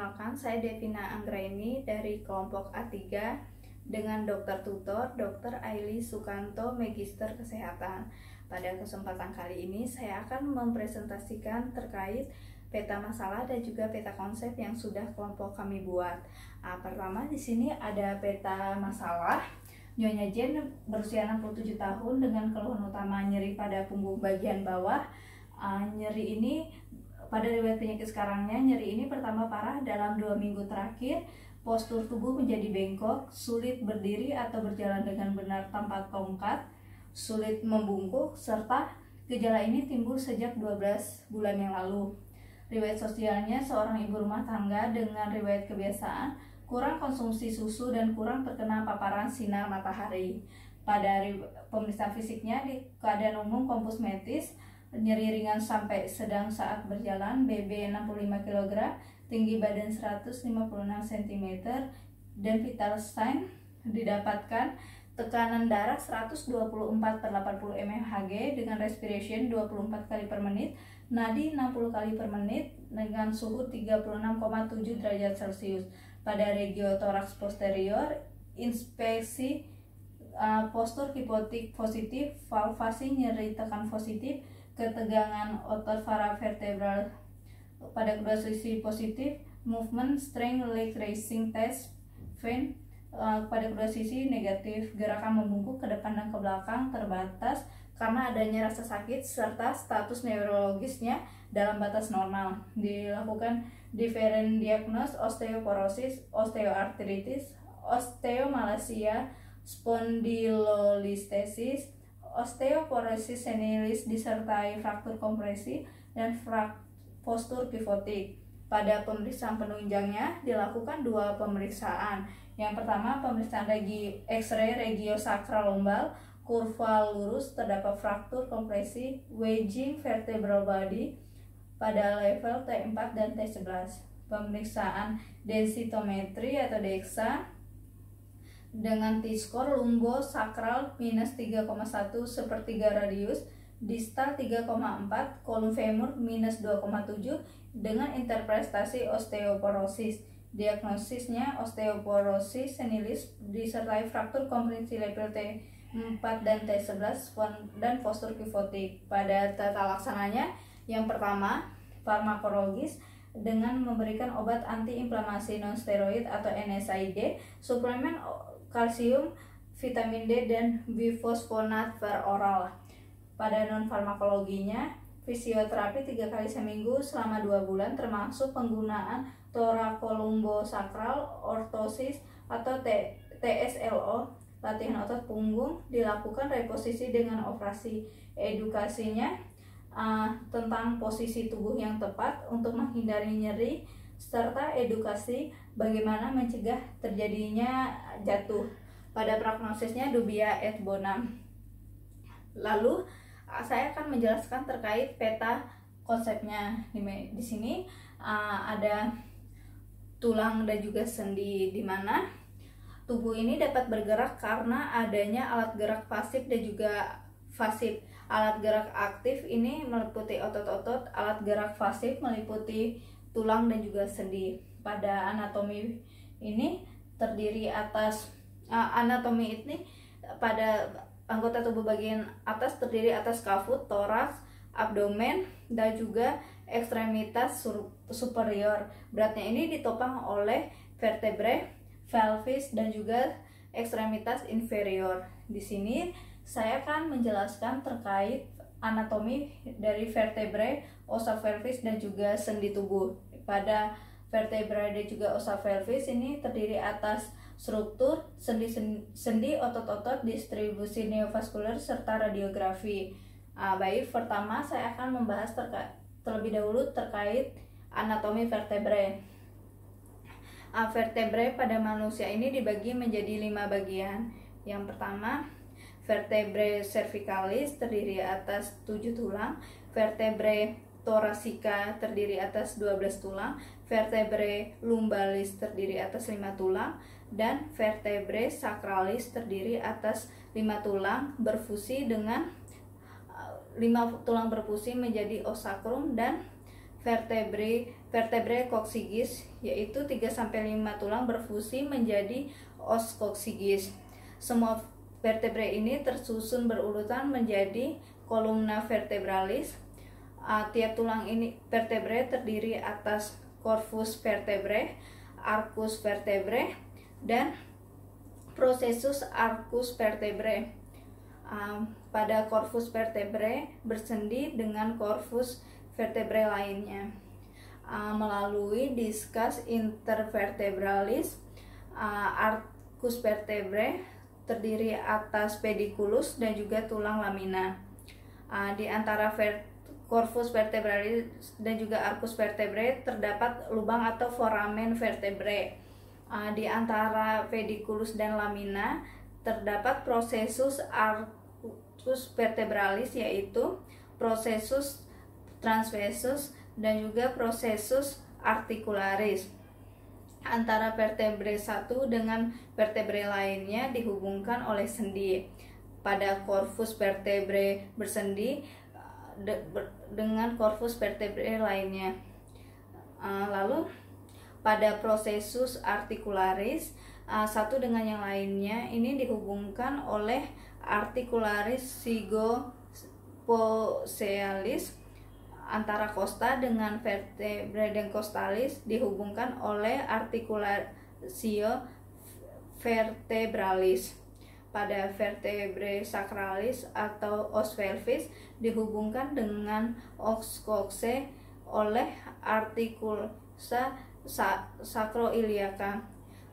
Perkenalkan, saya Devina Anggraini dari kelompok A3 dengan Dokter Tutor Dr. Aili Sukanto, Magister Kesehatan. Pada kesempatan kali ini saya akan mempresentasikan terkait peta masalah dan juga peta konsep yang sudah kelompok kami buat. Pertama di sini ada peta masalah. Nyonya Jen berusia 67 tahun dengan keluhan utama nyeri pada punggung bagian bawah. Nyeri ini pada riwayat penyakit sekarangnya, nyeri ini pertama parah dalam 2 minggu terakhir. Postur tubuh menjadi bengkok, sulit berdiri atau berjalan dengan benar tanpa tongkat, sulit membungkuk, serta gejala ini timbul sejak 12 bulan yang lalu. Riwayat sosialnya seorang ibu rumah tangga dengan riwayat kebiasaan kurang konsumsi susu dan kurang terkena paparan sinar matahari. Pada pemeriksaan fisiknya di keadaan umum kompusmentis, nyeri ringan sampai sedang saat berjalan, BB 65 kg, tinggi badan 156 cm, dan vital sign didapatkan tekanan darah 124/80 mmHg dengan respiration 24 kali per menit, nadi 60 kali per menit dengan suhu 36,7 derajat Celcius. Pada regiotoraks posterior, inspeksi postur hipotik positif, valvasi nyeri tekan positif, ketegangan otot paravertebral pada kedua sisi positif, movement strength leg raising test vein pada kedua sisi negatif, gerakan membungkuk ke depan dan ke belakang terbatas karena adanya rasa sakit serta status neurologisnya dalam batas normal. Dilakukan different diagnosis osteoporosis, osteoartritis, osteomalacia, spondylolistesis, osteoporosis senilis disertai fraktur kompresi dan postur pivotik. Pada pemeriksaan penunjangnya dilakukan 2 pemeriksaan. Yang pertama, pemeriksaan X-ray regiosakral lombal, kurva lurus, terdapat fraktur kompresi, wedging vertebral body pada level T4 dan T11. Pemeriksaan densitometri atau DEXA dengan T-score lumbosakral minus 3,1 sepertiga radius, distal 3,4, kolum femur minus 2,7 dengan interpretasi osteoporosis. Diagnosisnya osteoporosis senilis disertai fraktur kompresi level T4 dan T11 dan postur pivotik. Pada tata laksananya, yang pertama farmakologis dengan memberikan obat antiinflamasi non-steroid atau NSAID, suplemen kalsium, vitamin D, dan bifosfonat per oral. Pada non-farmakologinya, fisioterapi 3 kali seminggu selama 2 bulan termasuk penggunaan thoracolumbo-sacral orthosis atau TSLO, latihan otot punggung, dilakukan reposisi dengan operasi. Edukasinya tentang posisi tubuh yang tepat untuk menghindari nyeri, serta edukasi bagaimana mencegah terjadinya jatuh. Pada prognosisnya dubia et bonum. Lalu saya akan menjelaskan terkait peta konsepnya. Di sini ada tulang dan juga sendi, di mana tubuh ini dapat bergerak karena adanya alat gerak pasif dan juga pasif. Alat gerak aktif ini meliputi otot-otot, alat gerak pasif meliputi tulang dan juga sendi. Pada anatomi ini terdiri atas pada anggota tubuh bagian atas terdiri atas kafut, toraks, abdomen, dan juga ekstremitas superior. Beratnya ini ditopang oleh vertebrae, pelvis, dan juga ekstremitas inferior. Di sini saya akan menjelaskan terkait anatomi dari vertebrae, osa pelvis, dan juga sendi tubuh. Pada vertebrae dan juga osa pelvis ini terdiri atas struktur, sendi, otot-otot, distribusi neovaskuler, serta radiografi. Baik, pertama saya akan membahas terlebih dahulu terkait anatomi vertebrae. Vertebrae pada manusia ini dibagi menjadi 5 bagian. Yang pertama, vertebrae cervicalis terdiri atas 7 tulang, vertebrae thoracica terdiri atas 12 tulang, vertebrae lumbalis terdiri atas 5 tulang, dan vertebrae sacralis terdiri atas 5 tulang berfusi dengan 5 tulang berfusi menjadi os sacrum, dan vertebrae koksigis, yaitu 3-5 tulang berfusi menjadi os koksigis. Semua vertebrae ini tersusun berurutan menjadi kolumna vertebralis. Tiap tulang ini vertebrae terdiri atas corpus vertebrae, arcus vertebrae, dan processus arcus vertebrae. Pada corpus vertebrae bersendi dengan corpus vertebrae lainnya melalui discus intervertebralis. Arcus vertebrae terdiri atas pediculus dan juga tulang lamina. Di antara corpus vertebralis dan juga arcus vertebrae terdapat lubang atau foramen vertebrae. Di antara pediculus dan lamina terdapat processus arcus vertebralis, yaitu processus transversus dan juga processus articularis. Antara vertebrae satu dengan vertebrae lainnya dihubungkan oleh sendi. Pada corpus vertebrae bersendi dengan corpus vertebrae lainnya. Lalu pada processus articularis satu dengan yang lainnya ini dihubungkan oleh articularis zygospoecialis. Antara costa dengan vertebrae dencostalis dihubungkan oleh articulatio vertebralis. Pada vertebrae sacralis atau os pelvis dihubungkan dengan os coxae oleh articulata sacroiliaca.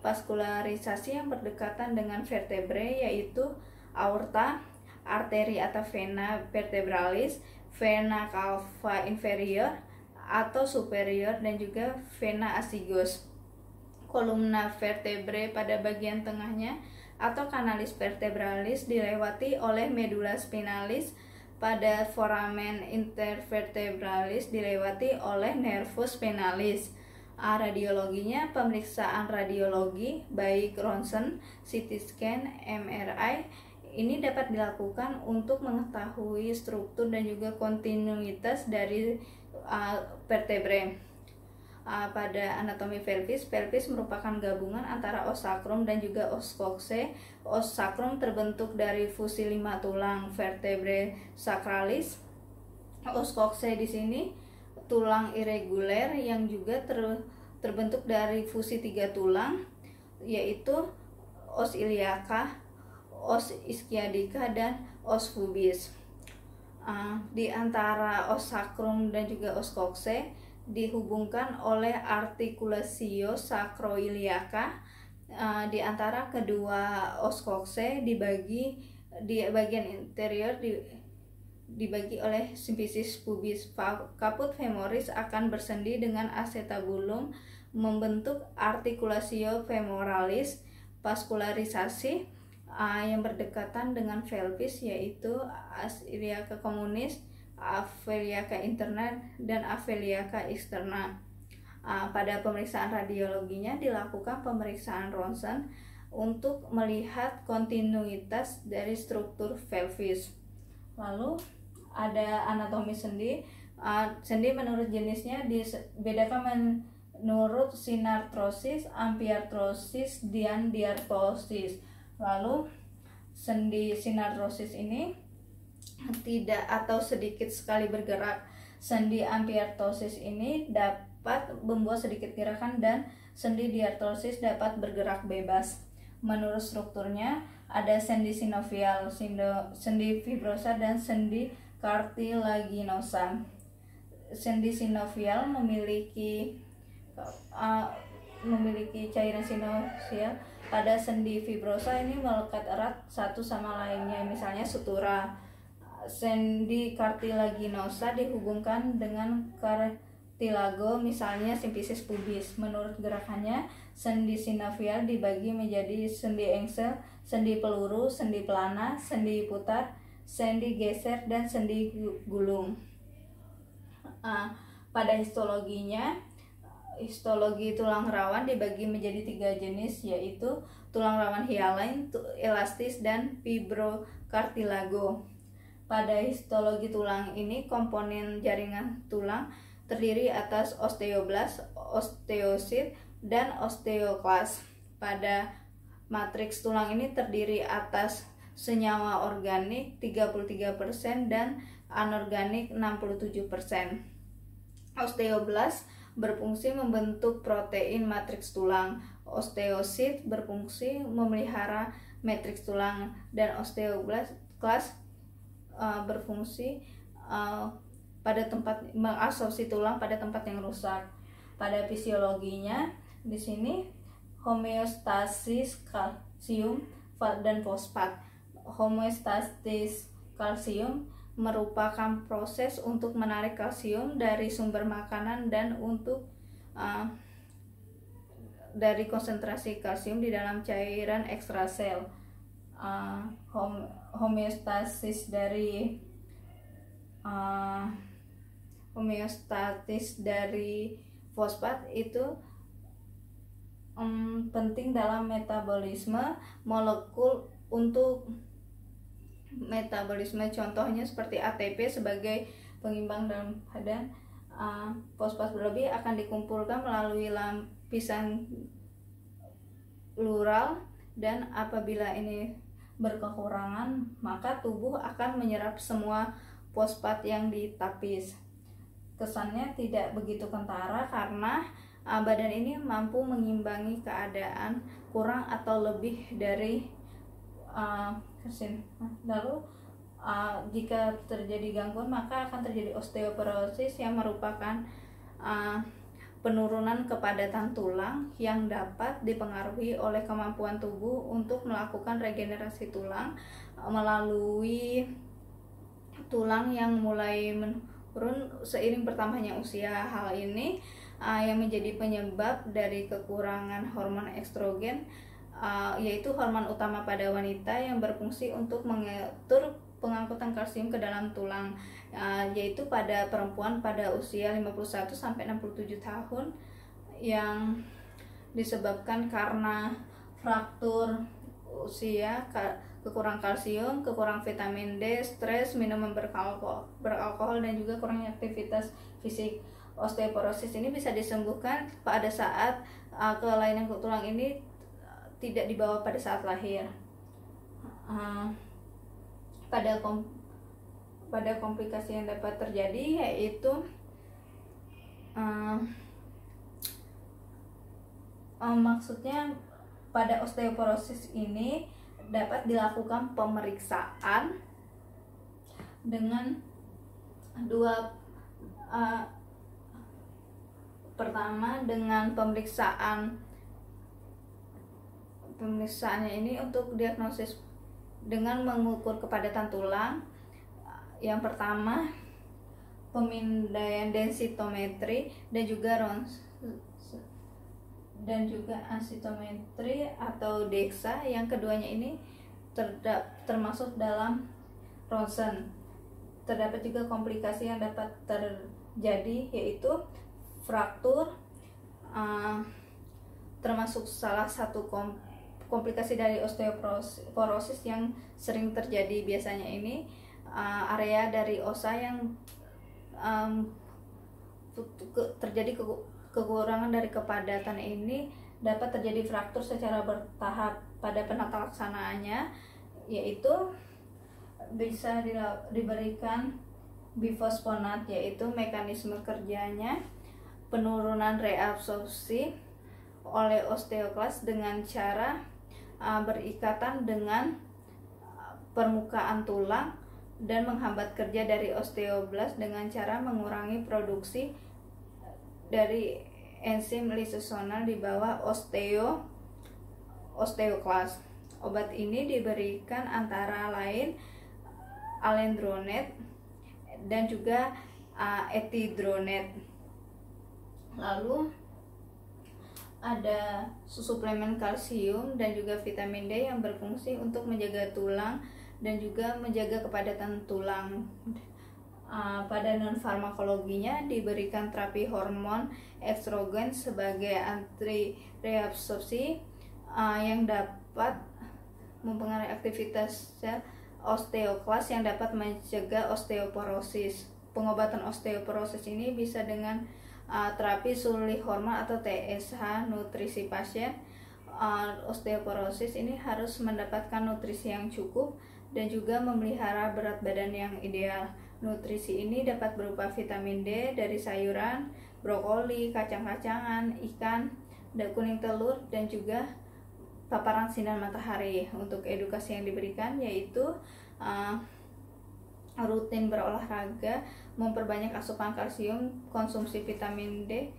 Vaskularisasi yang berdekatan dengan vertebrae yaitu aorta, arteri atau vena vertebralis, vena cava inferior atau superior, dan juga vena azygos. Kolumna vertebrae pada bagian tengahnya atau canalis vertebralis dilewati oleh medulla spinalis. Pada foramen intervertebralis dilewati oleh nervus spinalis. Radiologinya, pemeriksaan radiologi baik ronsen, CT scan, MRI ini dapat dilakukan untuk mengetahui struktur dan juga kontinuitas dari vertebrae. Pada anatomi pelvis merupakan gabungan antara os sacrum dan juga os coxae. Os sacrum terbentuk dari fusi 5 tulang vertebrae sacralis. Os coxae di sini tulang irreguler yang juga terbentuk dari fusi 3 tulang, yaitu os iliaca, os ischiadica, dan os pubis. Di antara os sacrum dan juga os coxae dihubungkan oleh articulatio sacroiliaca. Di antara kedua os coxae di bagian interior dibagi oleh symphysis pubis. Caput femoris akan bersendi dengan acetabulum membentuk articulatio femoralis. Vaskularisasi yang berdekatan dengan pelvis yaitu iliaca communis, Apheliaca interna, dan Apheliaca externa. Pada pemeriksaan radiologinya dilakukan pemeriksaan ronsen untuk melihat kontinuitas dari struktur pelvis. Lalu ada anatomi sendi. Sendi menurut jenisnya dibedakan menurut sinartrosis, ampiartrosis, dan diartrosis. Lalu sendi sinartrosis ini tidak atau sedikit sekali bergerak. Sendi ampiartrosis ini dapat membuat sedikit gerakan, dan sendi diartrosis dapat bergerak bebas. Menurut strukturnya ada sendi sinovial, sendi fibrosa, dan sendi cartilaginosa. Sendi sinovial memiliki cairan sinovial. Pada sendi fibrosa ini melekat erat satu sama lainnya, misalnya sutura. Sendi cartilaginosa dihubungkan dengan cartilago, misalnya symphysis pubis. Menurut gerakannya, sendi sinovial dibagi menjadi sendi engsel, sendi peluru, sendi pelana, sendi putar, sendi geser, dan sendi gulung. Pada histologinya, histologi tulang rawan dibagi menjadi 3 jenis, yaitu tulang rawan hyaline, elastis, dan fibrocartilago. Pada histologi tulang ini komponen jaringan tulang terdiri atas osteoblast, osteosit, dan osteoklas. Pada matriks tulang ini terdiri atas senyawa organik 33% dan anorganik 67%. Osteoblast berfungsi membentuk protein matriks tulang, osteosit berfungsi memelihara matriks tulang, dan osteoblast berfungsi pada tempat mengabsorpsi tulang pada tempat yang rusak. Pada fisiologinya di sini homeostasis kalsium dan fosfat. Homeostasis kalsium merupakan proses untuk menarik kalsium dari sumber makanan dan untuk dari konsentrasi kalsium di dalam cairan ekstrasel. Homeostasis dari fosfat itu penting dalam metabolisme molekul untuk metabolisme, contohnya seperti ATP sebagai pengimbang dalam badan. Fosfat berlebih akan dikumpulkan melalui lapisan pleural, dan apabila ini berkekurangan maka tubuh akan menyerap semua fosfat yang ditapis. Kesannya tidak begitu kentara karena badan ini mampu mengimbangi keadaan kurang atau lebih dari lalu jika terjadi gangguan maka akan terjadi osteoporosis yang merupakan penurunan kepadatan tulang yang dapat dipengaruhi oleh kemampuan tubuh untuk melakukan regenerasi tulang melalui tulang yang mulai menurun seiring bertambahnya usia. Hal ini yang menjadi penyebab dari kekurangan hormon estrogen, yaitu hormon utama pada wanita yang berfungsi untuk mengatur pengangkutan kalsium ke dalam tulang, yaitu pada perempuan pada usia 51 sampai 67 tahun, yang disebabkan karena fraktur usia, kekurangan kalsium, kekurangan vitamin D, stres, minuman beralkohol, dan juga kurangnya aktivitas fisik. Osteoporosis ini bisa disembuhkan pada saat kelainan tulang ini tidak dibawa pada saat lahir. Pada komplikasi yang dapat terjadi yaitu maksudnya pada osteoporosis ini dapat dilakukan pemeriksaan dengan pertama dengan pemeriksaannya ini untuk diagnosis dengan mengukur kepadatan tulang. Yang pertama pemindaian densitometri dan juga ansitometri atau DEXA. Yang keduanya ini termasuk dalam ronsen. Terdapat juga komplikasi yang dapat terjadi yaitu fraktur, termasuk salah satu komplikasi dari osteoporosis yang sering terjadi. Biasanya ini area dari osa yang terjadi kekurangan dari kepadatan ini dapat terjadi fraktur secara bertahap. Pada penata laksanaannya yaitu bisa diberikan bifosfonat, yaitu mekanisme kerjanya penurunan reabsorpsi oleh osteoklas dengan cara berikatan dengan permukaan tulang dan menghambat kerja dari osteoblast dengan cara mengurangi produksi dari enzim lisosonal di bawah osteoklas. Obat ini diberikan antara lain alendronate dan juga etidronate. Lalu ada suplemen kalsium dan juga vitamin D yang berfungsi untuk menjaga tulang dan juga menjaga kepadatan tulang. Pada non farmakologinya diberikan terapi hormon estrogen sebagai anti reabsorpsi yang dapat mempengaruhi aktivitas sel osteoklas yang dapat mencegah osteoporosis. pengobatan osteoporosis ini bisa dengan terapi sulih hormon atau TSH. Nutrisi pasien osteoporosis ini harus mendapatkan nutrisi yang cukup dan juga memelihara berat badan yang ideal. Nutrisi ini dapat berupa vitamin D dari sayuran, brokoli, kacang-kacangan, ikan, dan kuning telur, dan juga paparan sinar matahari. Untuk edukasi yang diberikan yaitu rutin berolahraga, memperbanyak asupan kalsium, konsumsi vitamin D,